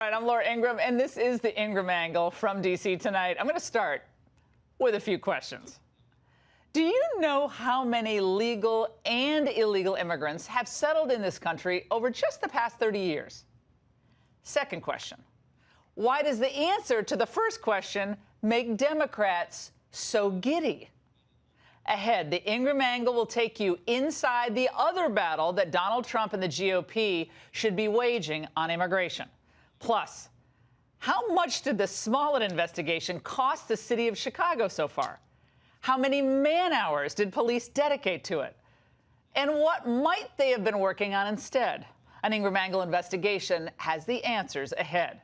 All right, I'm Laura Ingraham, and this is the Ingraham Angle from D.C. tonight. I'm going to start with a few questions. Do you know how many legal and illegal immigrants have settled in this country over just the past 30 years? Second question, why does the answer to the first question make Democrats so giddy? Ahead, the Ingraham Angle will take you inside the other battle that Donald Trump and the GOP should be waging on immigration. Plus, how much did the Smollett investigation cost the city of Chicago so far? How many man-hours did police dedicate to it? And what might they have been working on instead? An Ingraham Angle investigation has the answers ahead.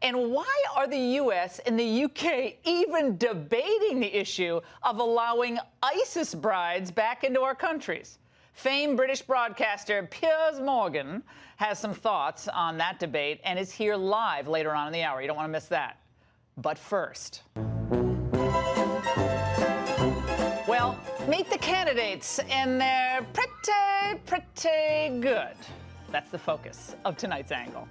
And why are the U.S. and the U.K. even debating the issue of allowing ISIS brides back into our countries? Famed British broadcaster Piers Morgan has some thoughts on that debate and is here live later on in the hour. You don't want to miss that. But first, well, meet the candidates, and they're pretty good. That's the focus of tonight's angle.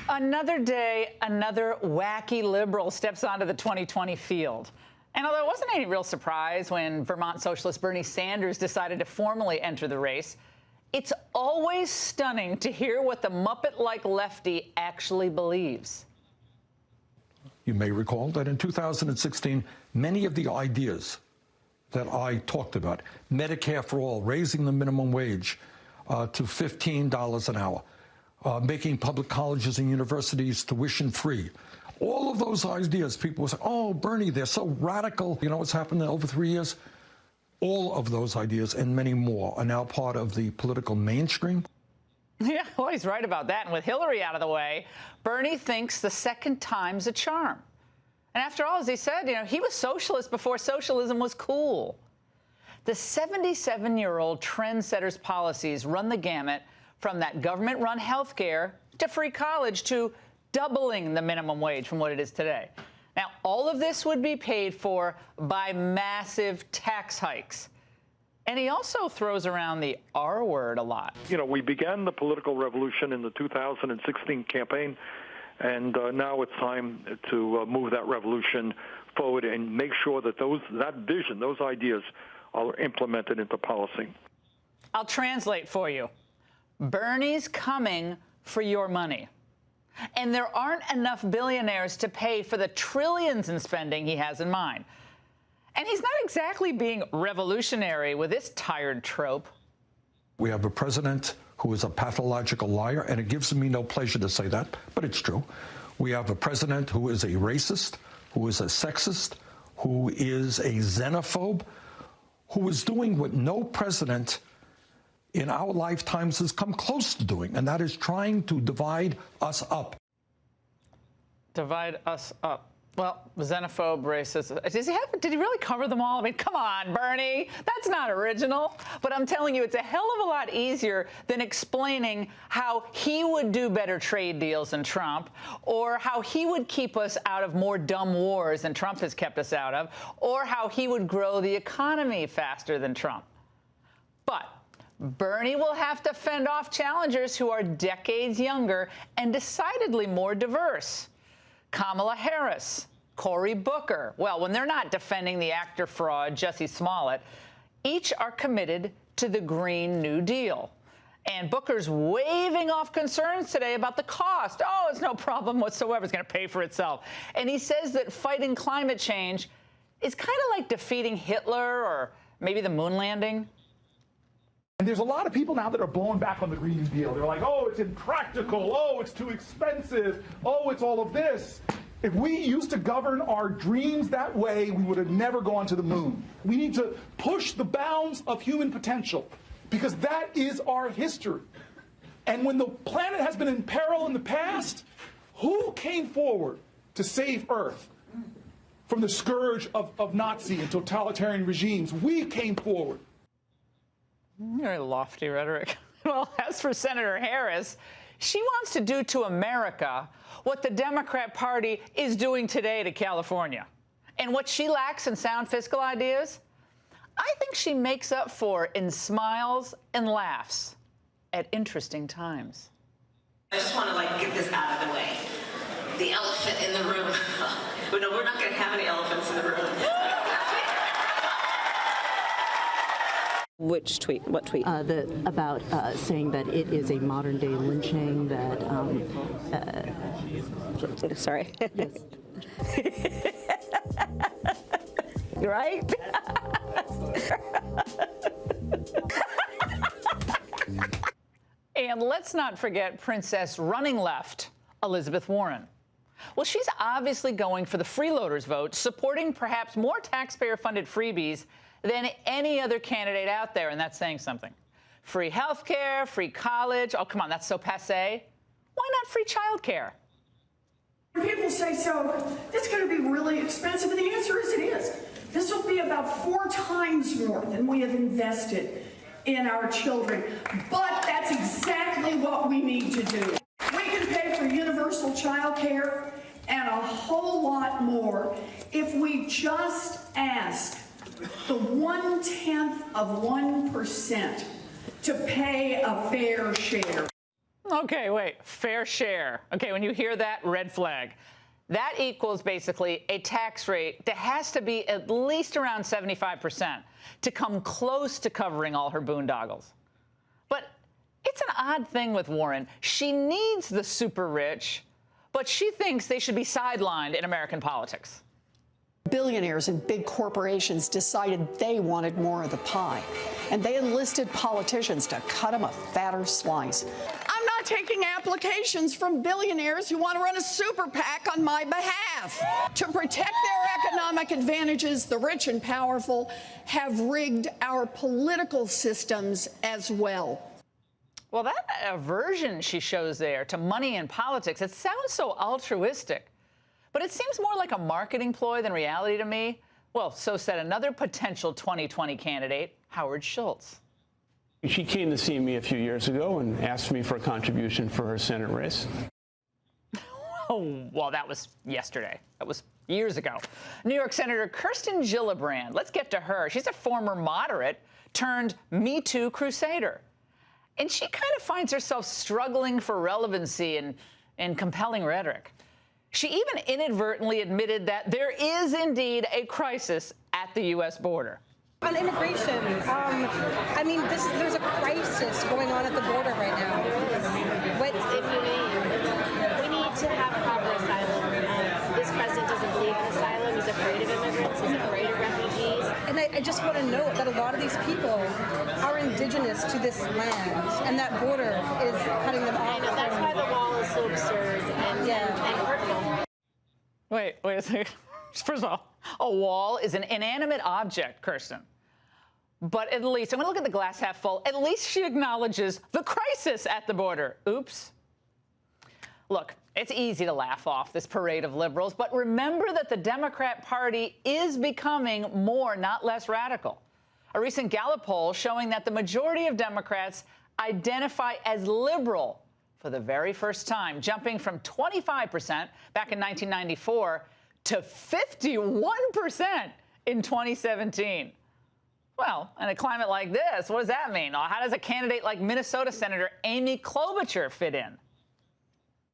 Another day, another wacky liberal steps onto the 2020 field. And although it wasn't any real surprise when Vermont socialist Bernie Sanders decided to formally enter the race, it's always stunning to hear what the Muppet-like lefty actually believes. You may recall that in 2016, many of the ideas that I talked about, Medicare for all, raising the minimum wage to $15 an hour, making public colleges and universities tuition-free. All of those ideas, people will say, oh, Bernie, they're so radical. You know what's happened in over 3 years? All of those ideas and many more are now part of the political mainstream. Yeah, well, he's right about that. And with Hillary out of the way, Bernie thinks the second time's a charm. And after all, as he said, you know, he was socialist before socialism was cool. The 77-year-old trendsetter's policies run the gamut from that government-run health care to free college to doubling the minimum wage from what it is today. Now, all of this would be paid for by massive tax hikes. And he also throws around the R word a lot. You know, we began the political revolution in the 2016 campaign, and now it's time to move that revolution forward and make sure that that vision, those ideas are implemented into policy. I'll translate for you. Bernie's coming for your money. And there aren't enough billionaires to pay for the trillions in spending he has in mind. And he's not exactly being revolutionary with this tired trope. We have a president who is a pathological liar, and it gives me no pleasure to say that, but it's true. We have a president who is a racist, who is a sexist, who is a xenophobe, who is doing what no president in our lifetimes has come close to doing, and that is trying to divide us up. Divide us up. Well, xenophobe, racist. Did he really cover them all? I mean, come on, Bernie. That's not original. But I'm telling you, it's a hell of a lot easier than explaining how he would do better trade deals than Trump, or how he would keep us out of more dumb wars than Trump has kept us out of, or how he would grow the economy faster than Trump. But Bernie will have to fend off challengers who are decades younger and decidedly more diverse. Kamala Harris, Cory Booker. Well, when they're not defending the actor fraud, Jussie Smollett, each are committed to the Green New Deal. And Booker's waving off concerns today about the cost. Oh, it's no problem whatsoever. It's going to pay for itself. And he says that fighting climate change is kind of like defeating Hitler or maybe the moon landing. And there's a lot of people now that are blowing back on the Green New Deal. They're like, oh, it's impractical. Oh, it's too expensive. Oh, it's all of this. If we used to govern our dreams that way, we would have never gone to the moon. We need to push the bounds of human potential because that is our history. And when the planet has been in peril in the past, who came forward to save Earth from the scourge of Nazi and totalitarian regimes? We came forward. Very lofty rhetoric. Well, as for Senator Harris, she wants to do to America what the Democrat Party is doing today to California. And what she lacks in sound fiscal ideas, I think she makes up for in smiles and laughs. at interesting times. I just want to get this out of the way. The elephant in the room. But no, we're not going to have any elephants in the room. Which tweet? What tweet? About saying that it is a modern day lynching, that Sorry. yes. You're right. And let's not forget Princess Running Left, Elizabeth Warren. Well, she's obviously going for the freeloaders vote, supporting perhaps more taxpayer-funded freebies than any other candidate out there, and that's saying something. Free health care, free college. Oh, come on, that's so passé. Why not free child care? People say, so it's going to be really expensive, and the answer is it is. This will be about 4 times more than we have invested in our children. But that's exactly what we need to do. We can pay for universal child care and a whole lot more if we just ask the 0.1% to pay a fair share. Okay, wait, fair share. Okay, when you hear that, red flag. That equals basically a tax rate that has to be at least around 75% to come close to covering all her boondoggles. But it's an odd thing with Warren. She needs the super rich, but she thinks they should be sidelined in American politics. Billionaires and big corporations decided they wanted more of the pie, and they enlisted politicians to cut them a fatter slice. I'm not taking applications from billionaires who want to run a super PAC on my behalf. To protect their economic advantages, the rich and powerful have rigged our political systems as well. Well, that aversion she shows there to money and politics, it sounds so altruistic. But it seems more like a marketing ploy than reality to me. Well, so said another potential 2020 candidate, Howard Schultz. She came to see me a few years ago and asked me for a contribution for her Senate race. Oh, well, that was yesterday. That was years ago. New York Senator Kirsten Gillibrand. Let's get to her. She's a former moderate turned Me Too crusader. And she kind of finds herself struggling for relevancy and compelling rhetoric. She even inadvertently admitted that there is indeed a crisis at the U.S. border. On immigration, I mean, there's a crisis going on at the border right now. What if we need to have proper asylum. This president doesn't believe in asylum. He's afraid of immigrants. He's afraid of refugees. And I just want to note that a lot of these people are indigenous to this land, and that border is cutting them off. I know, that's why the wall is so absurd and hurtful. Wait a second. First of all, a wall is an inanimate object, Kirsten. But at least, I'm going to look at the glass half full, at least she acknowledges the crisis at the border. Oops. Look, it's easy to laugh off this parade of liberals, but remember that the Democrat Party is becoming more, not less radical. A recent Gallup poll showing that the majority of Democrats identify as liberal for the very first time, jumping from 25% back in 1994 to 51% in 2017. Well, in a climate like this, what does that mean? How does a candidate like Minnesota Senator Amy Klobuchar fit in?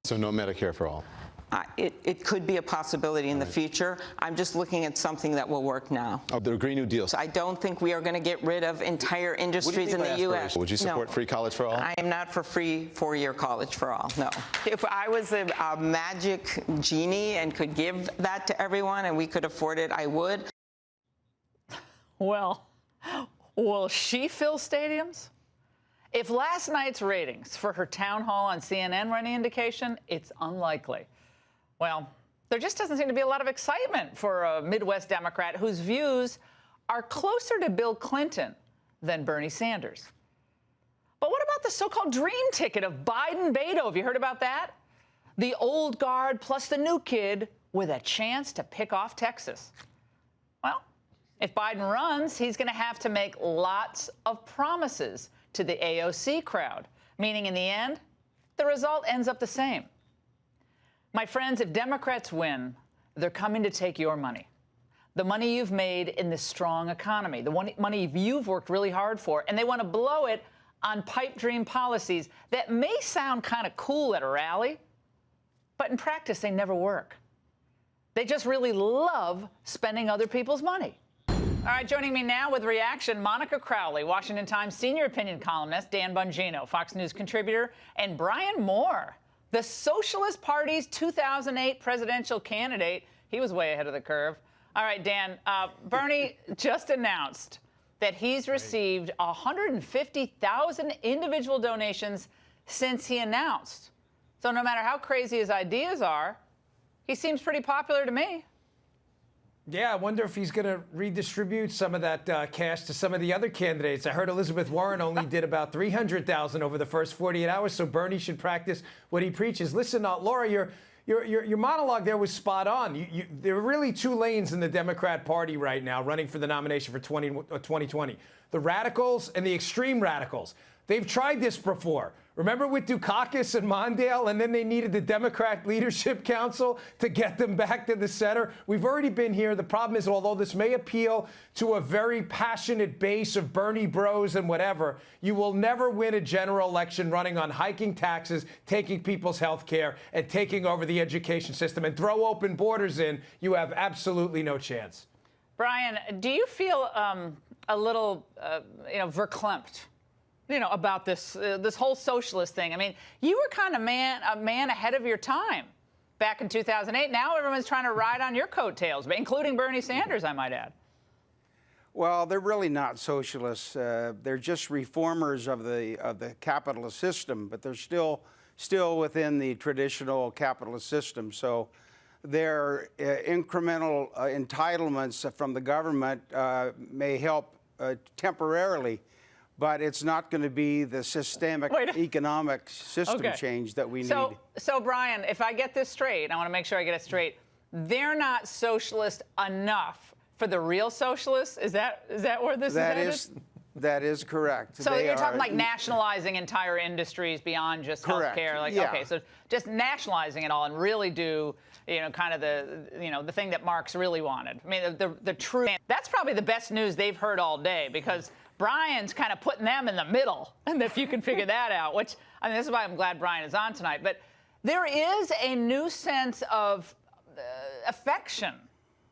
So no Medicare for all? It could be a possibility in the future. I'm just looking at something that will work now. Oh, the Green New Deal. So I don't think we are going to get rid of entire industries in the U.S. Would you support free college for all? I am not for free 4-year college for all, no. If I was a magic genie and could give that to everyone and we could afford it, I would. Well, will she fill stadiums? If last night's ratings for her town hall on CNN were any indication, it's unlikely. Well, there just doesn't seem to be a lot of excitement for a Midwest Democrat whose views are closer to Bill Clinton than Bernie Sanders. But what about the so-called dream ticket of Biden-Beto? Have you heard about that? The old guard plus the new kid with a chance to pick off Texas. Well, if Biden runs, he's going to have to make lots of promises to the AOC crowd, meaning in the end, the result ends up the same. My friends, if Democrats win, they're coming to take your money. The money you've made in this strong economy, the money you've worked really hard for, and they want to blow it on pipe dream policies that may sound kind of cool at a rally, but in practice, they never work. They just really love spending other people's money. All right, joining me now with reaction, Monica Crowley, Washington Times senior opinion columnist, Dan Bongino, Fox News contributor, and Brian Moore, the Socialist Party's 2008 presidential candidate. He was way ahead of the curve. All right, Dan, Bernie just announced that he's received 150,000 individual donations since he announced. So no matter how crazy his ideas are, he seems pretty popular to me. Yeah, I wonder if he's going to redistribute some of that cash to some of the other candidates. I heard Elizabeth Warren only did about 300,000 over the first 48 hours, so Bernie should practice what he preaches. Listen, Laura, your monologue there was spot on. There are really two lanes in the Democrat Party right now running for the nomination for 2020. The radicals and the extreme radicals. They've tried this before. Remember with Dukakis and Mondale, and then they needed the Democrat Leadership Council to get them back to the center? We've already been here. The problem is, although this may appeal to a very passionate base of Bernie bros and whatever, you will never win a general election running on hiking taxes, taking people's health care, and taking over the education system, and throw open borders in. You have absolutely no chance. Brian, do you feel a little, verklempt, about this whole socialist thing? I mean, you were kind of a man ahead of your time back in 2008. Now everyone's trying to ride on your coattails, including Bernie Sanders, I might add. Well, they're really not socialists. They're just reformers of the capitalist system, but they're still within the traditional capitalist system. So their incremental entitlements from the government may help temporarily, but it's not going to be the systemic economic system change that we need. So, Brian, if I get this straight, I want to make sure I get it straight. They're not socialist enough for the real socialists? Is that where this is headed? That is correct. So you're talking like nationalizing entire industries beyond just healthcare, okay, so just nationalizing it all and really do, kind of the thing that Marx really wanted. I mean, the true. That's probably the best news they've heard all day, because Brian's kind of putting them in the middle, and if you can figure that out, which, I mean, this is why I'm glad Brian is on tonight. But there is a new sense of affection,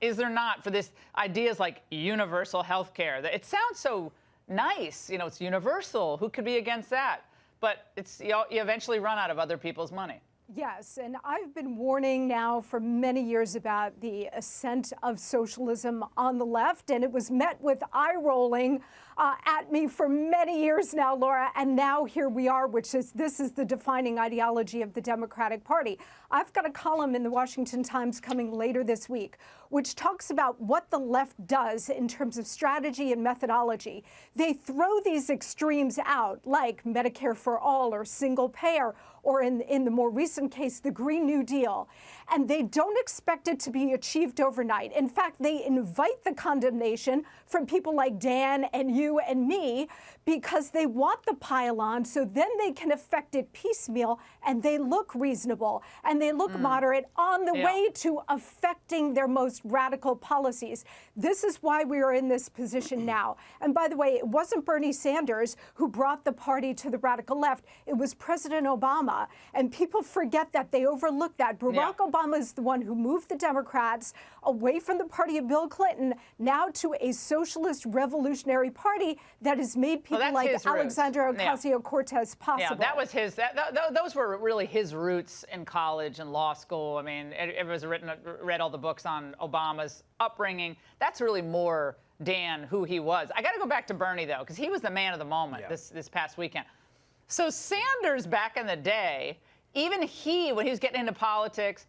is there not, for this ideas like universal health care? It sounds so nice, it's universal. Who could be against that? But you eventually run out of other people's money. Yes, and I've been warning now for many years about the ascent of socialism on the left, and it was met with eye rolling at me for many years now, Laura, and now here we are, this is the defining ideology of the Democratic Party. I've got a column in the Washington Times coming later this week, which talks about what the left does in terms of strategy and methodology. They throw these extremes out, like Medicare for all or single payer, or in the more recent case, the Green New Deal. And they don't expect it to be achieved overnight. In fact, they invite the condemnation from people like Dan and you and me, because they want the pile on, so then they can affect it piecemeal, and they look reasonable and they look moderate on the way to affecting their most radical policies. This is why we are in this position now. And by the way, it wasn't Bernie Sanders who brought the party to the radical left. It was President Obama. And people forget that. They overlook that. Barack Obama is the one who moved the Democrats away from the party of Bill Clinton now to a socialist revolutionary party that has made people like Alexandria Ocasio-Cortez possible. Yeah, that was his. Those were really his roots in college and law school. I mean, everyone's read all the books on Obama's upbringing. That's really more Dan who he was. I got to go back to Bernie though, because he was the man of the moment this past weekend. So Sanders back in the day, even he, when he was getting into politics,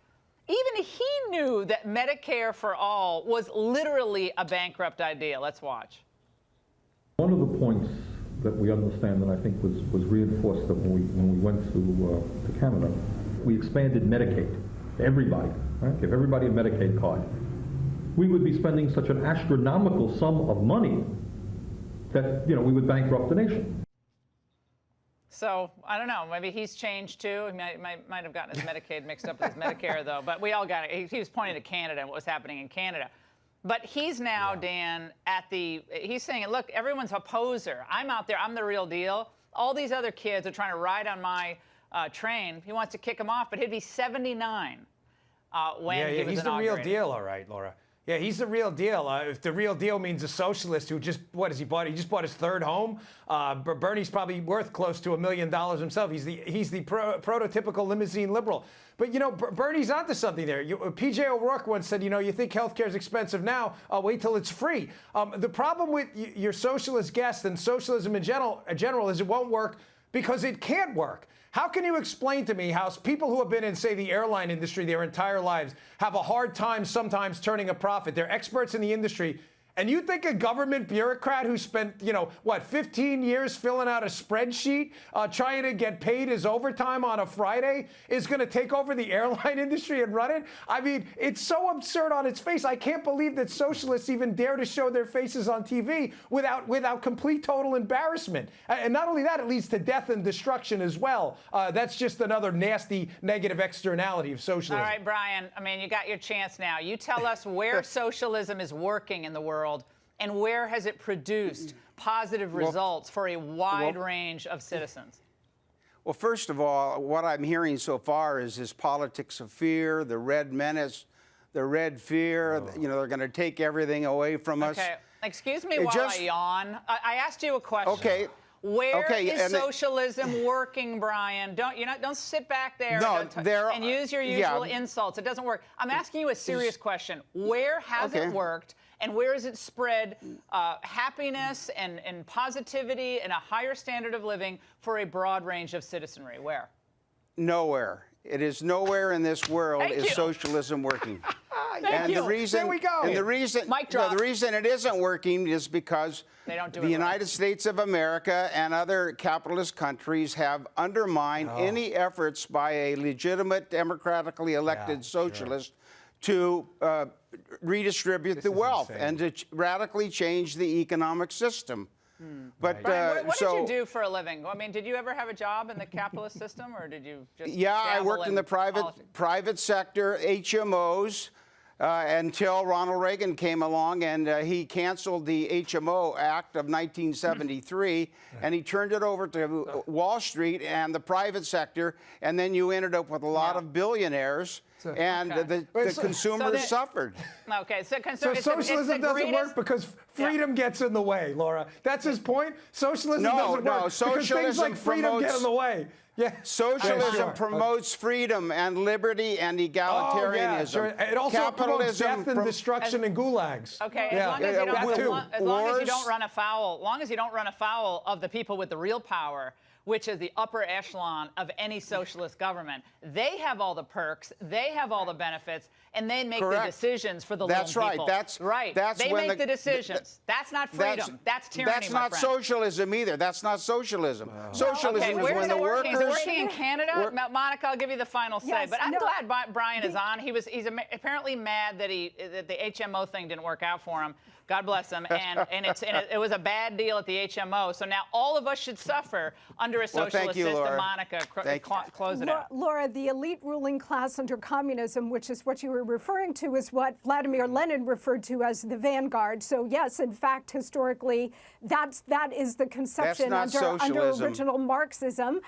even he knew that Medicare for all was literally a bankrupt idea. Let's watch. One of the points that we understand, and I think was reinforced that when we went to Canada, we expanded Medicaid to everybody, right? Give everybody a Medicaid card. We would be spending such an astronomical sum of money that, we would bankrupt the nation. So, I don't know, maybe he's changed too. He might have gotten his Medicaid mixed up with his Medicare, though. But we all got it. He was pointing to Canada and what was happening in Canada. But he's now, Dan, he's saying, look, everyone's a poser. I'm out there. I'm the real deal. all these other kids are trying to ride on my train. He wants to kick them off, but he'd be 79 when he was he's the real inaugurated. deal, all right, Laura. Yeah, he's the real deal. If the real deal means a socialist who just, what has he bought? He just bought his third home. Bernie's probably worth close to $1 million himself. He's the prototypical limousine liberal. But, you know, Bernie's onto something there. P.J. O'Rourke once said, you know, you think healthcare is expensive now, wait till it's free. The problem with your socialist guest and socialism in general is it won't work because it can't work. How can you explain to me how people who have been in, say, the airline industry their entire lives have a hard time sometimes turning a profit? They're experts in the industry. And you think a government bureaucrat who spent, 15 years filling out a spreadsheet trying to get paid his overtime on a Friday is going to take over the airline industry and run it? I mean, it's so absurd on its face. I can't believe that socialists even dare to show their faces on TV without complete total embarrassment. And not only that, it leads to death and destruction as well. That's just another nasty negative externality of socialism. All right, Brian, I mean, you got your chance now. You tell us where socialism is working in the world. And where has it produced positive results for a wide range of citizens? Well, first of all, what I'm hearing so far is this politics of fear, the red menace, the red fear. You know, they're going to take everything away from us. Okay, excuse me while I yawn. I asked you a question. Okay. Where is socialism working, Brian? Don't sit back there and use your usual insults. It doesn't work. I'm asking you a serious question. Where has it worked, and where has it spread happiness and positivity and a higher standard of living for a broad range of citizenry? Where? Nowhere. It is nowhere in this world is socialism working. Thank you. The reason, there we go. And the reason, the reason it isn't working is because the United States of America and other capitalist countries have undermined any efforts by a legitimate, democratically elected socialist to redistribute the wealth and to radically change the economic system. But Brian, what did you do for a living? I mean, did you ever have a job in the capitalist system, or did you just I worked in the private sector, HMOs, until Ronald Reagan came along and he canceled the HMO Act of 1973 and he turned it over to Wall Street and the private sector, and then you ended up with a lot of billionaires. And the consumers suffered. Okay, so socialism doesn't work because freedom gets in the way, Laura. That's his point. Socialism doesn't work because things like freedom get in the way. Yeah. Socialism promotes freedom and liberty and egalitarianism. It also promotes death and destruction and gulags. Okay, as long as you don't run afoul of the people with the real power, which is the upper echelon of any socialist government. They have all the perks, they have all the benefits, and they make the decisions for the little people. That's right. They make the decisions. That's not freedom. That's tyranny, That's not socialism either. That's not socialism. Socialism is when the workers... Is it working in Canada? Monica, I'll give you the final say. But I'm glad Brian is on. He's apparently mad that the HMO thing didn't work out for him. God bless him. And it was a bad deal at the HMO. So now all of us should suffer under a socialist system. Laura. Monica, close it out. Laura, the elite ruling class under communism, which is what you were referring to, is what Vladimir Lenin referred to as the vanguard. So yes, in fact, historically, that is the conception under original Marxism.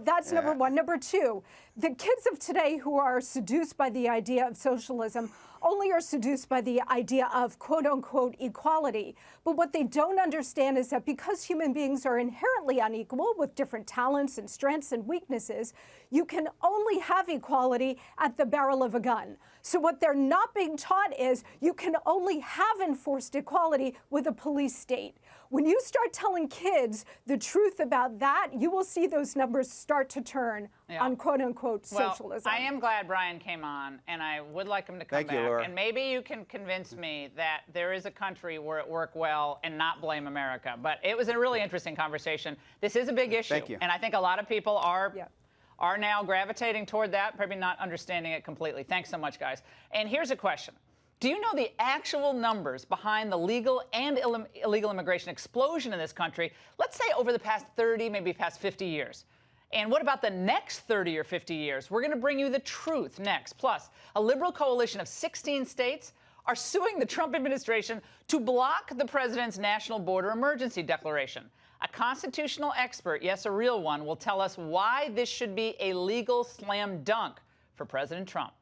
That's number one. Number two, the kids of today who are seduced by the idea of socialism only are seduced by the idea of quote-unquote equality. But what they don't understand is that because human beings are inherently unequal with different talents and strengths and weaknesses, you can only have equality at the barrel of a gun. So what they're not being taught is you can only have enforced equality with a police state. When you start telling kids the truth about that, you will see those numbers start to turn on quote-unquote socialism. I am glad Brian came on, and I would like him to come back. Laura. And maybe you can convince me that there is a country where it worked well and not blame America. But it was a really interesting conversation. This is a big issue. Thank you. And I think a lot of people are now gravitating toward that, probably not understanding it completely. Thanks so much, guys. And here's a question. Do you know the actual numbers behind the legal and illegal immigration explosion in this country, let's say over the past 30, maybe past 50 years? And what about the next 30 or 50 years? We're going to bring you the truth next. Plus, a liberal coalition of 16 states are suing the Trump administration to block the president's national border emergency declaration. A constitutional expert, yes, a real one, will tell us why this should be a legal slam dunk for President Trump.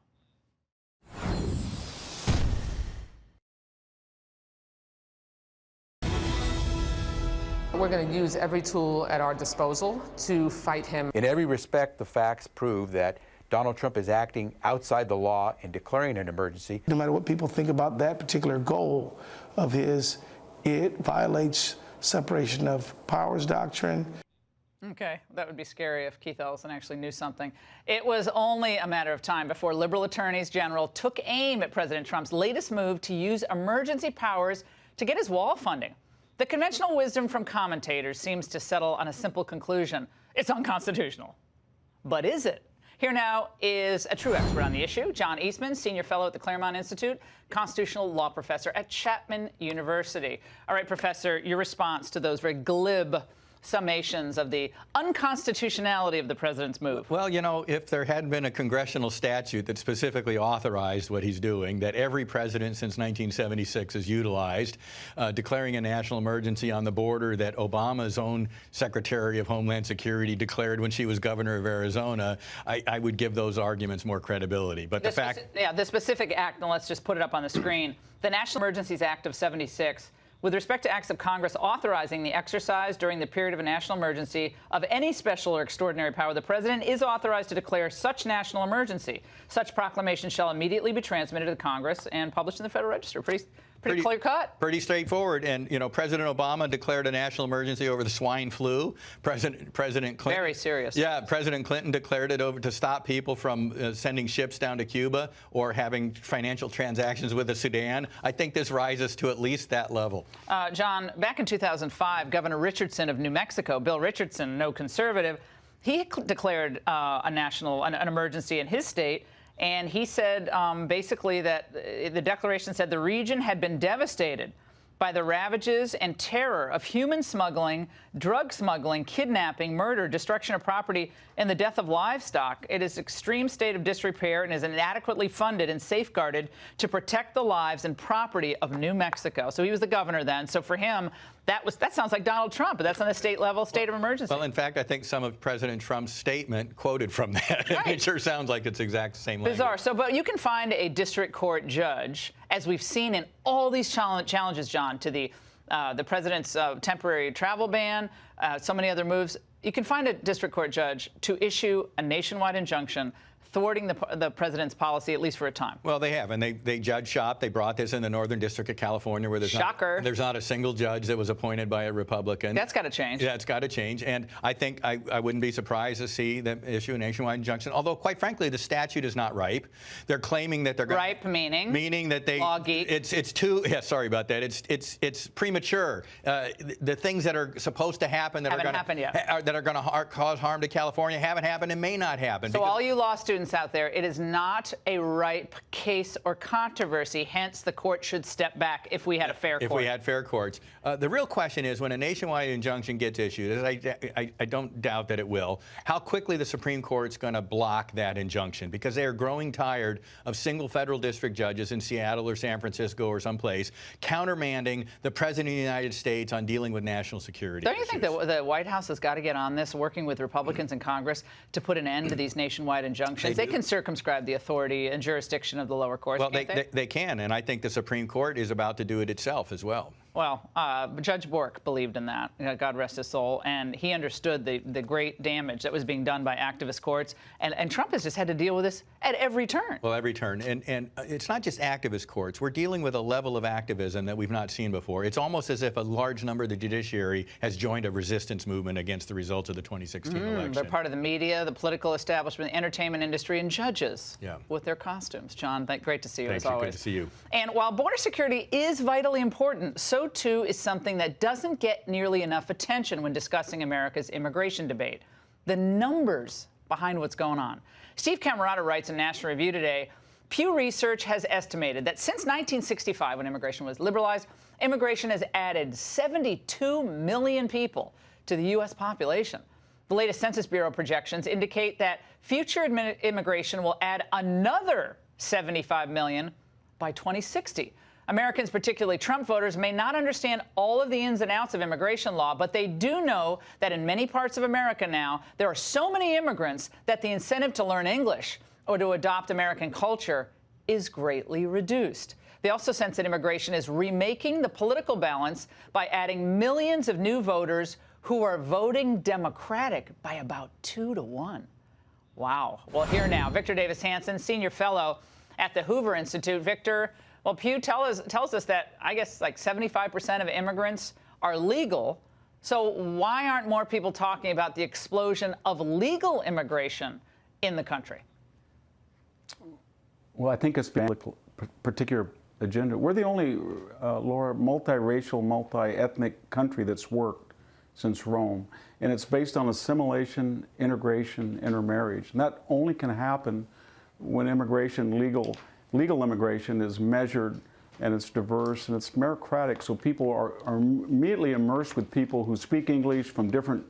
We're going to use every tool at our disposal to fight him. In every respect, the facts prove that Donald Trump is acting outside the law and declaring an emergency. No matter what people think about that particular goal of his, it violates separation of powers doctrine. Okay, that would be scary if Keith Ellison actually knew something. It was only a matter of time before liberal attorneys general took aim at President Trump's latest move to use emergency powers to get his wall funding. The conventional wisdom from commentators seems to settle on a simple conclusion. It's unconstitutional. But is it? Here now is a true expert on the issue, John Eastman, senior fellow at the Claremont Institute, constitutional law professor at Chapman University. All right, Professor, your response to those very glib summations of the unconstitutionality of the president's move. Well, you know, if there hadn't been a congressional statute that specifically authorized what he's doing, that every president since 1976 has utilized, declaring a national emergency on the border that Obama's own Secretary of Homeland Security declared when she was governor of Arizona, I would give those arguments more credibility. But the fact... Yeah, the specific act, and let's just put it up on the screen, the National Emergencies Act of '76, with respect to acts of Congress authorizing the exercise during the period of a national emergency of any special or extraordinary power, the president is authorized to declare such national emergency. Such proclamation shall immediately be transmitted to the Congress and published in the Federal Register. Pretty clear cut. Pretty straightforward. And, you know, President Obama declared a national emergency over the swine flu. President Clinton. Very serious. Yeah, President Clinton declared it over to stop people from sending ships down to Cuba or having financial transactions with the Sudan. I think this rises to at least that level. John, back in 2005, Governor Richardson of New Mexico, Bill Richardson, no conservative, he declared an emergency in his state. And he said basically that the declaration said the region had been devastated by the ravages and terror of human smuggling, drug smuggling, kidnapping, murder, destruction of property, and the death of livestock. It is extreme state of disrepair and is inadequately funded and safeguarded to protect the lives and property of New Mexico. So he was the governor then. So for him, that sounds like Donald Trump, but that's on the state level, state of emergency. Well, in fact, I think some of President Trump's statement quoted from that. Right. It sure sounds like it's exact same language. Bizarre. So, but you can find a district court judge, as we've seen in all these challenges, John, to the president's temporary travel ban, so many other moves. You can find a district court judge to issue a nationwide injunction thwarting the president's policy, at least for a time. Well, they have, and they judge shop. They brought this in the Northern District of California, where there's not a single judge that was appointed by a Republican. That's got to change. Yeah, it's got to change. And I think I wouldn't be surprised to see them issue a nationwide injunction. Although, quite frankly, the statute is not ripe. They're claiming that they're ripe, meaning that they law geek. It's too. Yeah, sorry about that. It's premature. The things that are supposed to happen that are going to cause harm to California haven't happened and may not happen. So all you law students out there, it is not a ripe case or controversy. Hence, the court should step back if we had a fair court. If we had fair courts. The real question is, when a nationwide injunction gets issued, as I don't doubt that it will, how quickly the Supreme Court's going to block that injunction, because they are growing tired of single federal district judges in Seattle or San Francisco or someplace countermanding the President of the United States on dealing with national security Don't you issues. think that the White House has got to get on this, working with Republicans in Congress to put an end to these nationwide injunctions? They can circumscribe the authority and jurisdiction of the lower courts. Well, they can, and I think the Supreme Court is about to do it itself as well. Well, Judge Bork believed in that, God rest his soul, and he understood the great damage that was being done by activist courts, and Trump has just had to deal with this at every turn. Well, every turn, and it's not just activist courts. We're dealing with a level of activism that we've not seen before. It's almost as if a large number of the judiciary has joined a resistance movement against the results of the 2016 election. They're part of the media, the political establishment, the entertainment industry, and judges with their costumes. John, great to see you, as always. Good to see you. And while border security is vitally important, so too is something that doesn't get nearly enough attention when discussing America's immigration debate: the numbers behind what's going on. Steve Camarata writes in National Review today, Pew Research has estimated that since 1965, when immigration was liberalized, immigration has added 72 million people to the U.S. population. The latest Census Bureau projections indicate that future immigration will add another 75 million by 2060. Americans, particularly Trump voters, may not understand all of the ins and outs of immigration law, but they do know that in many parts of America now, there are so many immigrants that the incentive to learn English or to adopt American culture is greatly reduced. They also sense that immigration is remaking the political balance by adding millions of new voters who are voting Democratic by about 2 to 1. Wow. Well, here now, Victor Davis Hanson, senior fellow at the Hoover Institute. Victor, well, Pew tells us that, I guess, like 75% of immigrants are legal. So why aren't more people talking about the explosion of legal immigration in the country? Well, I think it's been a particular agenda. We're the only, Laura, multiracial, multi-ethnic country that's worked since Rome. And it's based on assimilation, integration, intermarriage. And that only can happen when immigration, legal immigration is measured and it's diverse and it's meritocratic. So people are immediately immersed with people who speak English from different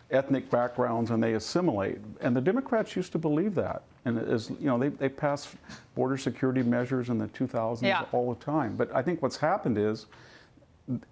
ethnic backgrounds and they assimilate. And the Democrats used to believe that. And as you know, they passed border security measures in the 2000s all the time. But I think what's happened is,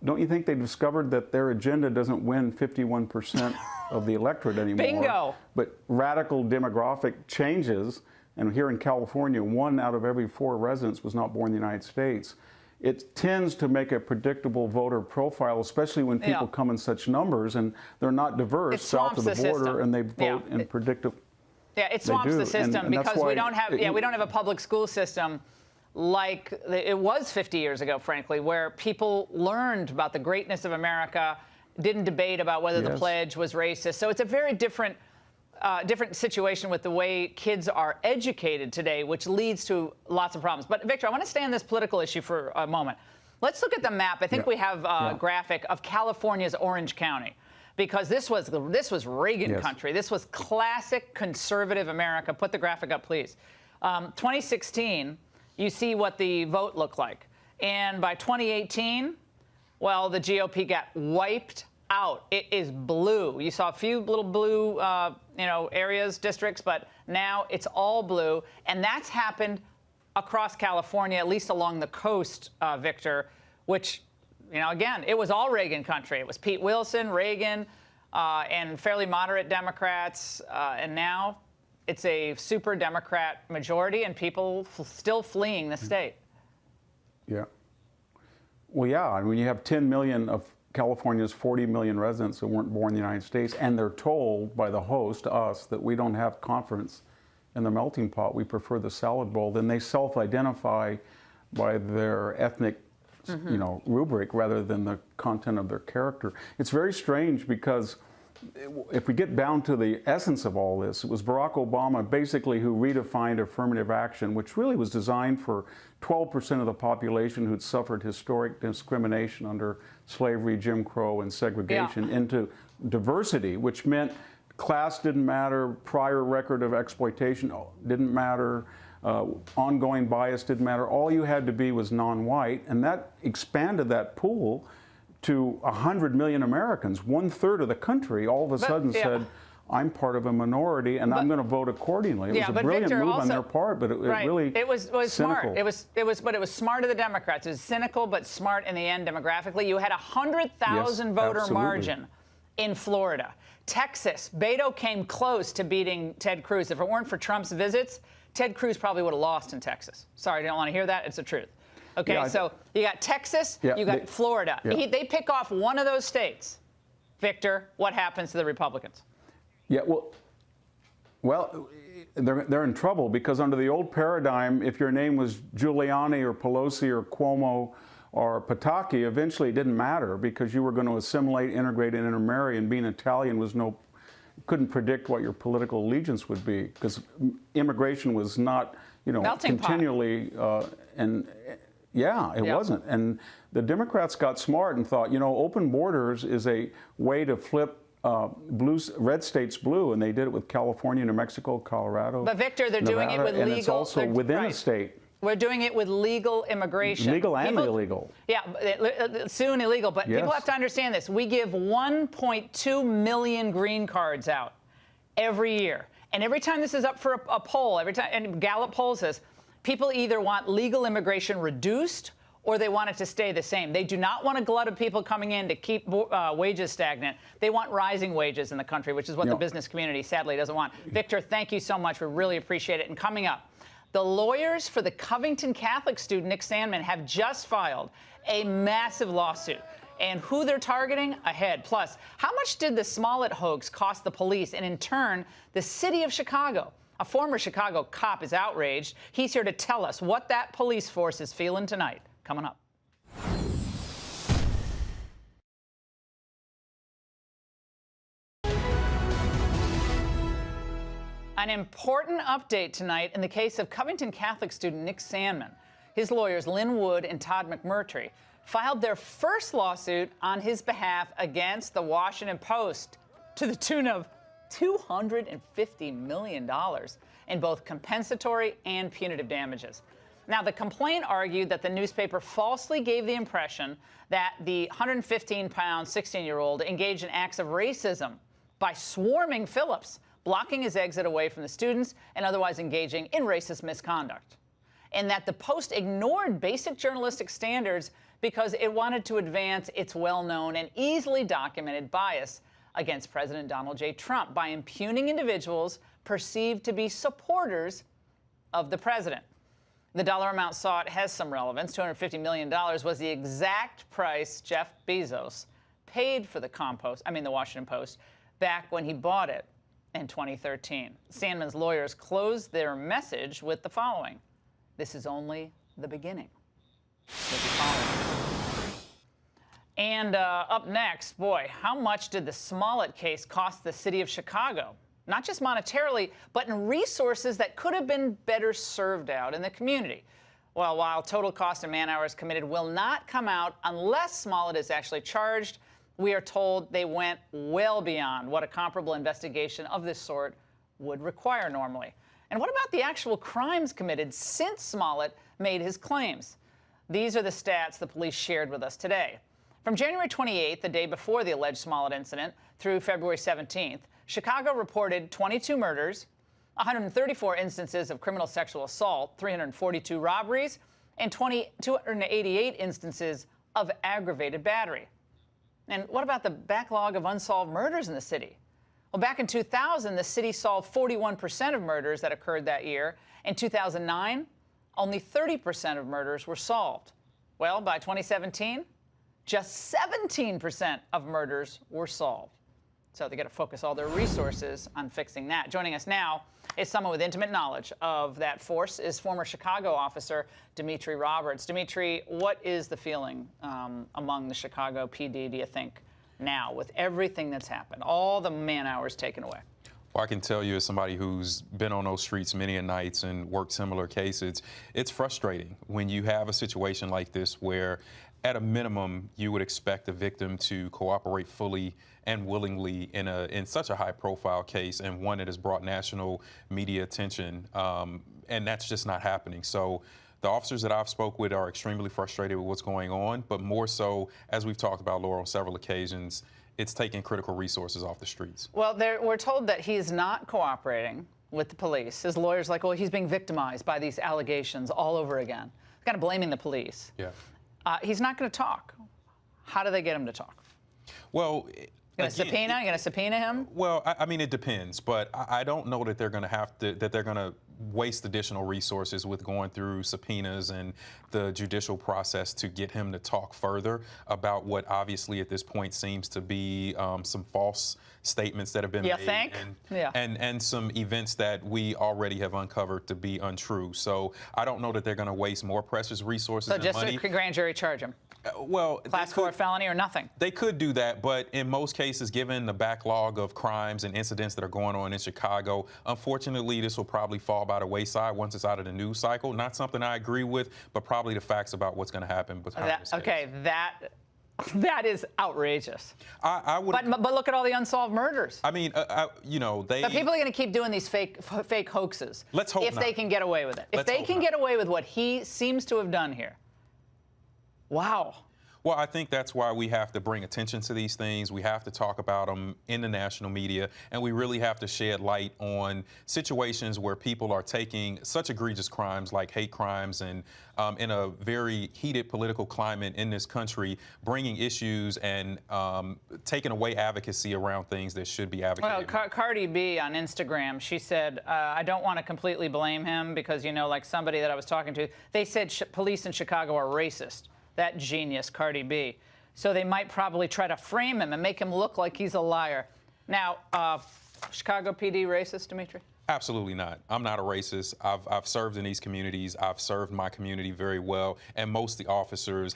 don't you think they discovered that their agenda doesn't win 51% of the electorate anymore? Bingo. But radical demographic changes, and here in California, 1 out of every 4 residents was not born in the United States. It tends to make a predictable voter profile, especially when people come in such numbers and they're not diverse south of the border and they vote in predictable. Yeah, it swamps the system because we don't have a public school system like it was 50 years ago, frankly, where people learned about the greatness of America, didn't debate about whether the pledge was racist. So it's a very different situation with the way kids are educated today, which leads to lots of problems. But Victor, I want to stay on this political issue for a moment. Let's look at the map. I think we have a graphic of California's Orange County, because this was Reagan country. This was classic conservative America. Put the graphic up, please. 2016, you see what the vote looked like. And by 2018, well, the GOP got wiped out. It is blue. You saw a few little blue, areas, districts, but now it's all blue. And that's happened across California, at least along the coast, Victor, which, again, it was all Reagan country. It was Pete Wilson, Reagan, and fairly moderate Democrats. And now it's a super Democrat majority and people still fleeing the state. Yeah. Well, yeah. I mean, you have 10 million of California's 40 million residents who weren't born in the United States, and they're told by the host, us, that we don't have confidence in the melting pot. We prefer the salad bowl. Then they self-identify by their ethnic, rubric rather than the content of their character. It's very strange because if we get down to the essence of all this, it was Barack Obama basically who redefined affirmative action, which really was designed for 12% of the population who'd suffered historic discrimination under slavery, Jim Crow, and segregation, into diversity, which meant class didn't matter, prior record of exploitation didn't matter, ongoing bias didn't matter. All you had to be was non-white, and that expanded that pool to 100 million Americans. 1/3 of the country all of a sudden said, I'm part of a minority, and I'm going to vote accordingly. It was a brilliant move on their part, but it really it was smart. It was smart of the Democrats. It was cynical but smart in the end demographically. You had 100,000 voter margin in Florida. Texas, Beto came close to beating Ted Cruz. If it weren't for Trump's visits, Ted Cruz probably would have lost in Texas. Sorry, I don't want to hear that. It's the truth. Okay, so you got Texas, you got Florida. They pick off one of those states. Victor, what happens to the Republicans? Yeah, well, they're in trouble because under the old paradigm, if your name was Giuliani or Pelosi or Cuomo or Pataki, eventually it didn't matter because you were going to assimilate, integrate, and intermarry, and being Italian was couldn't predict what your political allegiance would be because immigration was not, continually it wasn't. And the Democrats got smart and thought, open borders is a way to flip red states blue, and they did it with California, New Mexico, Colorado. But Victor, they're doing it with legal. And it's also within a state. We're doing it with legal immigration. Legal and illegal. Yeah, soon illegal. But people have to understand this. We give 1.2 million green cards out every year. And every time this is up for a poll, every time, and Gallup polls this, people either want legal immigration reduced or they want it to stay the same. They do not want a glut of people coming in to keep wages stagnant. They want rising wages in the country, which is what the business community sadly doesn't want. Victor, thank you so much. We really appreciate it. And coming up, the lawyers for the Covington Catholic student Nick Sandmann have just filed a massive lawsuit. And who they're targeting? Ahead. Plus, how much did the Smollett hoax cost the police and, in turn, the city of Chicago? A former Chicago cop is outraged. He's here to tell us what that police force is feeling tonight. Coming up. An important update tonight in the case of Covington Catholic student Nick Sandmann. His lawyers, Lynn Wood and Todd McMurtry, filed their first lawsuit on his behalf against the Washington Post to the tune of $250 million in both compensatory and punitive damages. Now, the complaint argued that the newspaper falsely gave the impression that the 115-pound 16-year-old engaged in acts of racism by swarming Phillips, blocking his exit away from the students, and otherwise engaging in racist misconduct. And that the Post ignored basic journalistic standards because it wanted to advance its well-known and easily documented bias against President Donald J. Trump by impugning individuals perceived to be supporters of the president. The dollar amount sought has some relevance. $250 million was the exact price Jeff Bezos paid for the Washington Post back when he bought it in 2013. Sandmann's lawyers closed their message with the following: "This is only the beginning." And up next, boy, how much did the Smollett case cost the city of Chicago? Not just monetarily, but in resources that could have been better served out in the community. Well, while total cost and man hours committed will not come out unless Smollett is actually charged, we are told they went well beyond what a comparable investigation of this sort would require normally. And what about the actual crimes committed since Smollett made his claims? These are the stats the police shared with us today. From January 28th, the day before the alleged Smollett incident, through February 17th, Chicago reported 22 murders, 134 instances of criminal sexual assault, 342 robberies, and 288 instances of aggravated battery. And what about the backlog of unsolved murders in the city? Well, back in 2000, the city solved 41% of murders that occurred that year. In 2009, only 30% of murders were solved. Well, by 2017, just 17% of murders were solved. So they got to focus all their resources on fixing that. Joining us now is someone with intimate knowledge of that force, is former Chicago officer Dimitri Roberts. Dimitri, what is the feeling among the Chicago PD, do you think, now with everything that's happened, all the man hours taken away? Well, I can tell you as somebody who's been on those streets many a nights and worked similar cases, it's frustrating when you have a situation like this where at a minimum, you would expect the victim to cooperate fully and willingly in such a high-profile case and one that has brought national media attention, and that's just not happening. So the officers that I've spoke with are extremely frustrated with what's going on, but more so, as we've talked about, Laura, on several occasions, it's taking critical resources off the streets. Well, we're told that he's not cooperating with the police. His lawyer's like, well, he's being victimized by these allegations all over again. Kind of blaming the police. Yeah. He's not going to talk. How do they get him to talk? Well, You're going to subpoena him? Well, I mean, it depends, but I don't know that they're going to have to, that they're going to waste additional resources with going through subpoenas and the judicial process to get him to talk further about what obviously at this point seems to be some false statements that have been made and some events that we already have uncovered to be untrue. So I don't know that they're going to waste more precious resources and money. So just a grand jury charge him? Well, Class 4 felony or nothing? They could do that, but in most cases, given the backlog of crimes and incidents that are going on in Chicago, unfortunately, this will probably fall by the wayside once it's out of the news cycle. Not something I agree with, but probably the facts about what's going to happen behind this case. Okay, that is outrageous. I would. But look at all the unsolved murders. I mean, you know, But people are going to keep doing these fake hoaxes. Let's hope if they can get away with it. If they can get away with what he seems to have done here. Wow. Well, I think that's why we have to bring attention to these things. We have to talk about them in the national media, and we really have to shed light on situations where people are taking such egregious crimes like hate crimes and in a very heated political climate in this country, bringing issues and taking away advocacy around things that should be advocated. Well, Cardi B on Instagram, she said, I don't want to completely blame him because, you know, like somebody that I was talking to, they said police in Chicago are racist. That genius, Cardi B. So they might probably try to frame him and make him look like he's a liar. Now, Chicago PD racist, Dimitri? Absolutely not. I'm not a racist. I've served in these communities. I've served my community very well, and most of the officers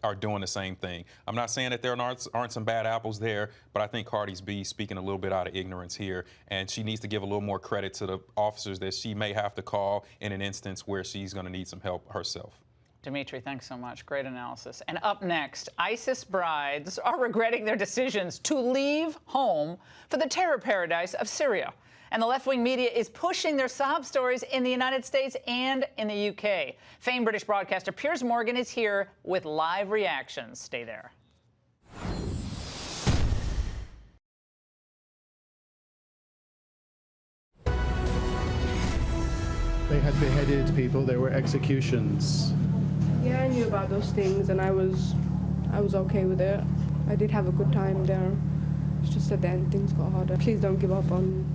are doing the same thing. I'm not saying that there aren't some bad apples there, but I think Cardi B speaking a little bit out of ignorance here, and she needs to give a little more credit to the officers that she may have to call in an instance where she's going to need some help herself. Dimitri, thanks so much. Great analysis. And up next, ISIS brides are regretting their decisions to leave home for the terror paradise of Syria. And the left-wing media is pushing their sob stories in the United States and in the UK. Famed British broadcaster Piers Morgan is here with live reactions. Stay there. They had beheaded people, there were executions. Yeah, I knew about those things and I was okay with it. I did have a good time there. It's just at the end things got harder. Please don't give up on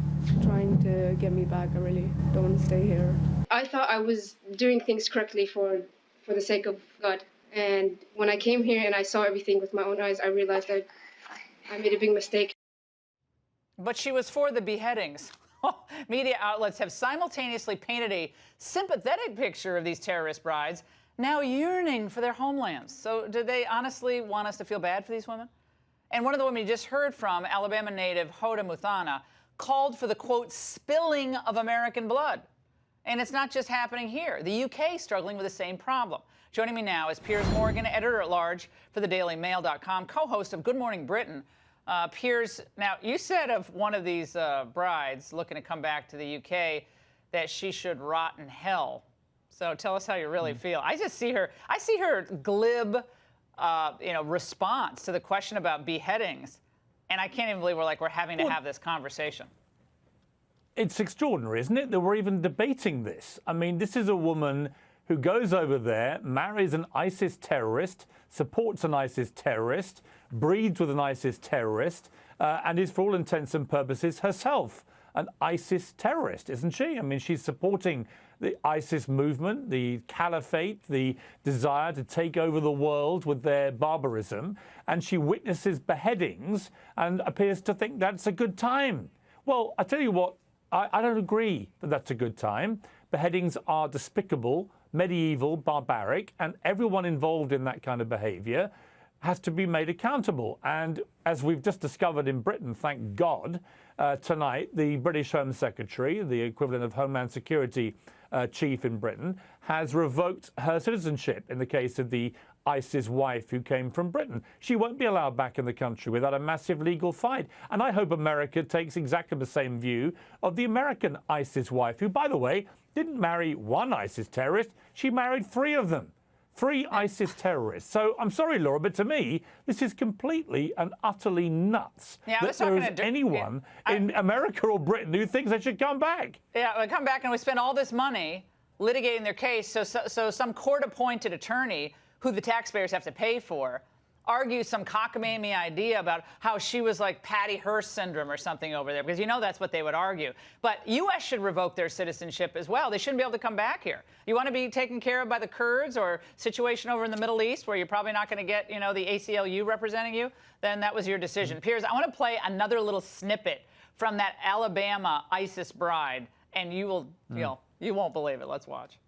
trying to get me back. I really don't want to stay here. I thought I was doing things correctly for the sake of God. And when I came here and I saw everything with my own eyes, I realized that I made a big mistake. But she was for the beheadings. Media outlets have simultaneously painted a sympathetic picture of these terrorist brides, now yearning for their homelands. So do they honestly want us to feel bad for these women? And one of the women you just heard from, Alabama native Hoda Muthana, called for the, quote, spilling of American blood. And it's not just happening here. The UK struggling with the same problem. Joining me now is Piers Morgan, editor-at-large for thedailymail.com, co-host of Good Morning Britain. Piers, now you said of one of these brides looking to come back to the UK that she should rot in hell. So tell us how you really feel. I see her glib, response to the question about beheadings, and I can't even believe we're having to have this conversation. It's extraordinary, isn't it, that we're even debating this? I mean, this is a woman who goes over there, marries an ISIS terrorist, supports an ISIS terrorist, breeds with an ISIS terrorist, and is, for all intents and purposes, herself an ISIS terrorist, isn't she? I mean, she's supporting the ISIS movement, the caliphate, the desire to take over the world with their barbarism, and she witnesses beheadings and appears to think that's a good time. Well, I tell you what, I don't agree that that's a good time. Beheadings are despicable, medieval, barbaric, and everyone involved in that kind of behaviour has to be made accountable. And as we've just discovered in Britain, thank God, tonight, the British Home Secretary, the equivalent of Homeland Security chief in Britain, has revoked her citizenship in the case of the ISIS wife who came from Britain. She won't be allowed back in the country without a massive legal fight. And I hope America takes exactly the same view of the American ISIS wife, who, by the way, didn't marry one ISIS terrorist. She married 3 of them. 3 ISIS terrorists. So I'm sorry, Laura, but to me, this is completely and utterly nuts that there is anyone in America or Britain who thinks they should come back. Yeah, we come back and we spend all this money litigating their case, so some court-appointed attorney who the taxpayers have to pay for argues some cockamamie idea about how she was like Patty Hearst syndrome or something over there, because you know that's what they would argue. But U.S. should revoke their citizenship as well. They shouldn't be able to come back here. You want to be taken care of by the Kurds or situation over in the Middle East where you're probably not going to get, the ACLU representing you, then that was your decision. Piers, I want to play another little snippet from that Alabama ISIS bride, and you will, you won't believe it. Let's watch.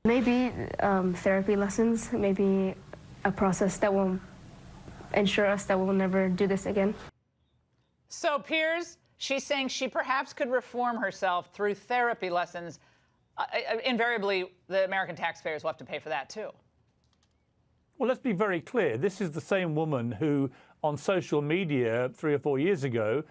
Maybe therapy lessons, maybe a process that will ensure us that we'll never do this again. So, Piers, she's saying she perhaps could reform herself through therapy lessons. Invariably, the American taxpayers will have to pay for that, too. Well, let's be very clear. This is the same woman who, on social media 3 or 4 years ago,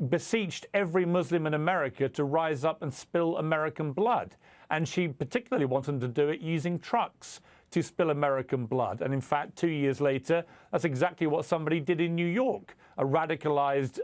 beseeched every Muslim in America to rise up and spill American blood. And she particularly wanted to do it using trucks to spill American blood. And in fact, 2 years later, that's exactly what somebody did in New York. A radicalized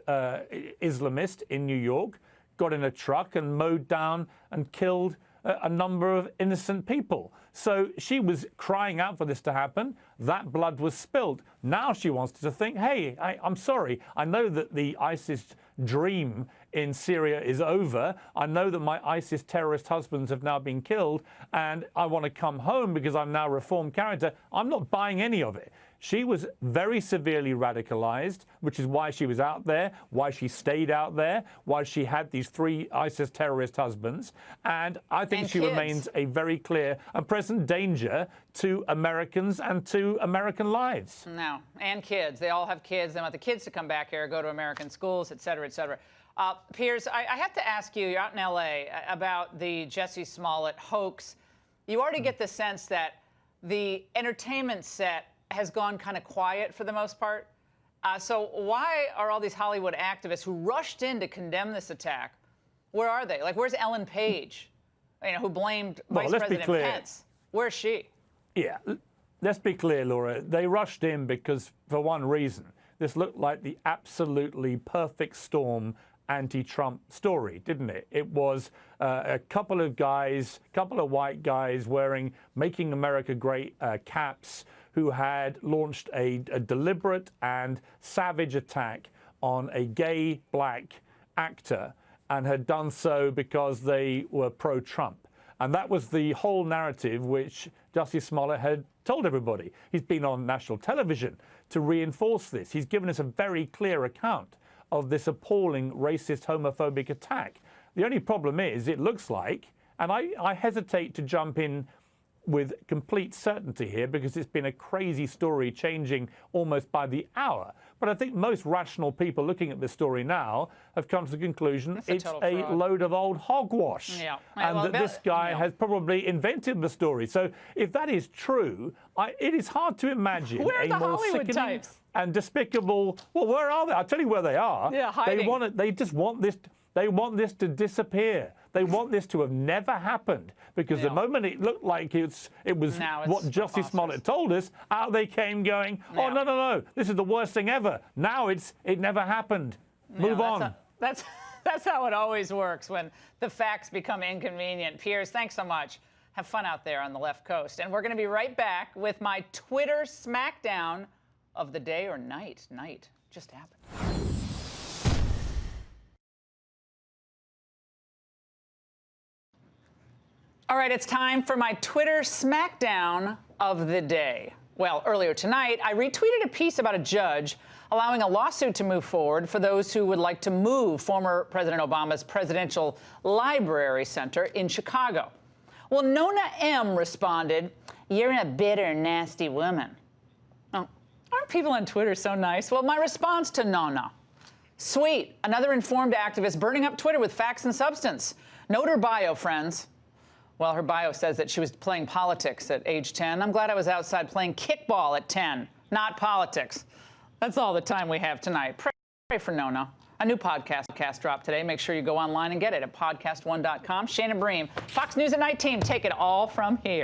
Islamist in New York got in a truck and mowed down and killed a number of innocent people. So she was crying out for this to happen. That blood was spilled. Now she wants to think, hey, I'm sorry. I know that the ISIS dream in Syria is over. I know that my ISIS terrorist husbands have now been killed, and I want to come home because I'm now a reformed character. I'm not buying any of it. She was very severely radicalized, which is why she was out there, why she stayed out there, why she had these 3 ISIS terrorist husbands. And I think she remains a very clear and present danger to Americans and to American lives. No, and kids. They all have kids. They want the kids to come back here, go to American schools, et cetera, et cetera. Piers, I have to ask you, you're out in L.A., about the Jussie Smollett hoax. You already get the sense that the entertainment set has gone kind of quiet for the most part. So why are all these Hollywood activists who rushed in to condemn this attack, where are they? Like, where's Ellen Page, who blamed Vice President Pence? Where's she? Yeah, let's be clear, Laura. They rushed in because, for one reason, this looked like the absolutely perfect storm anti-Trump story, didn't it? It was a couple of guys, couple of white guys wearing Making America Great caps, who had launched a deliberate and savage attack on a gay black actor and had done so because they were pro-Trump. And that was the whole narrative which Jussie Smollett had told everybody. He's been on national television to reinforce this. He's given us a very clear account of this appalling racist, homophobic attack. The only problem is it looks like, and I hesitate to jump in with complete certainty here because it's been a crazy story changing almost by the hour. But I think most rational people looking at this story now have come to the conclusion it's a load of old hogwash. Yeah. And that this guy has probably invented the story. So if that is true, it is hard to imagine a more Hollywood sickening types? And despicable. Well, where are they? I'll tell you where they are. Yeah, hiding. They just want this. They want this to disappear. They want this to have never happened because the moment it looked like it was what Jussie Smollett told us, out they came going, oh, no, this is the worst thing ever. Now it never happened. Move on. That's how it always works when the facts become inconvenient. Piers, thanks so much. Have fun out there on the left coast. And we're going to be right back with my Twitter smackdown of the day or night. Night just happened. All right, it's time for my Twitter smackdown of the day. Well, earlier tonight, I retweeted a piece about a judge allowing a lawsuit to move forward for those who would like to move former President Obama's Presidential Library Center in Chicago. Well, Nona M. responded, "You're a bitter, nasty woman." Oh, aren't people on Twitter so nice? Well, my response to Nona: sweet, another informed activist burning up Twitter with facts and substance. Note her bio, friends. Well, her bio says that she was playing politics at age 10. I'm glad I was outside playing kickball at 10, not politics. That's all the time we have tonight. Pray for Nona. A new podcast dropped today. Make sure you go online and get it at podcast1.com. Shana Bream, Fox News at Night team, take it all from here.